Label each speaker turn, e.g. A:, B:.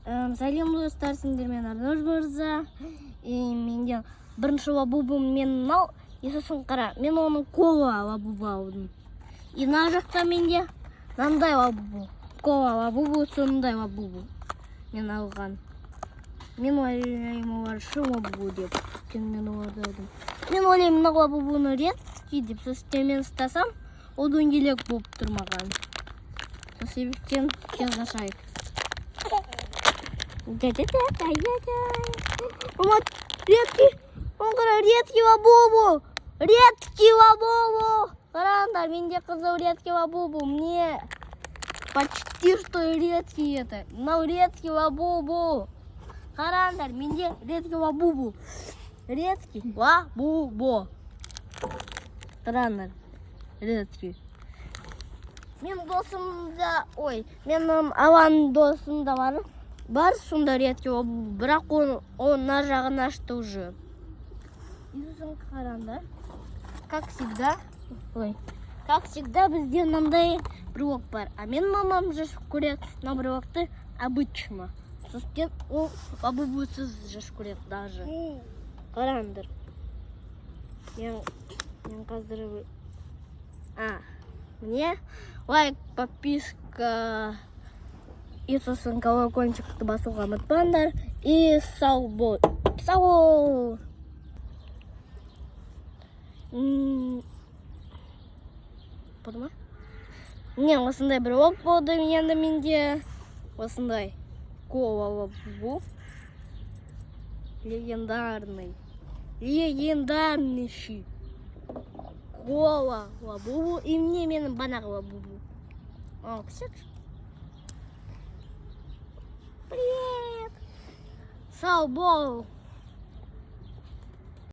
A: Сәлем достар, сендермен Арнольд мырза. Менде бірінші лабубым мен мынау, сосын қара, мен оның кола лабубы алдым. И мына жақта менде мынандай лабубы. Кола лабубы, сондай лабубы мен алған. Мен ойлаймын олар шын лабубы деп. Мен оларды алдым. Мен ойлаймын мына лабубыны редкий деп, сосын мен ұстасам, ол дөңгелек болып тұрмаған. Сол себептен жазашайық. Редкий, он говорит, редкий лабубу, редкий лабубу. Қараңдар, менде қызыл редкий лабубу, мне почти что редкий это. Но редкий лабубу. Қараңдар, менде редкий лабубу, редкий лабубу. Қараңдар, редкий. Мен досымда, менің Алан досымда бар сонда редкий лабубу, бірақ он на жағын ашты уже. Изусын қараңдар. Как всегда, бізде мынандай брелок бар. А мен мамам жеш көреді на брелокты обычно. Сосын ол лабубусыз жеш көреді даже. Қараңдар. Мен қазір... Мне лайк, подписка и сосын колокольчикті басуға ұмытпаңдар. И сау бол. Сау! Болды ма? Міне осындай брелок болды енді менде. Осындай кола лабубу. Легендарнейший кола лабубу. И мне менің банақ лабубу. Ксюш. Привет! Сау бол!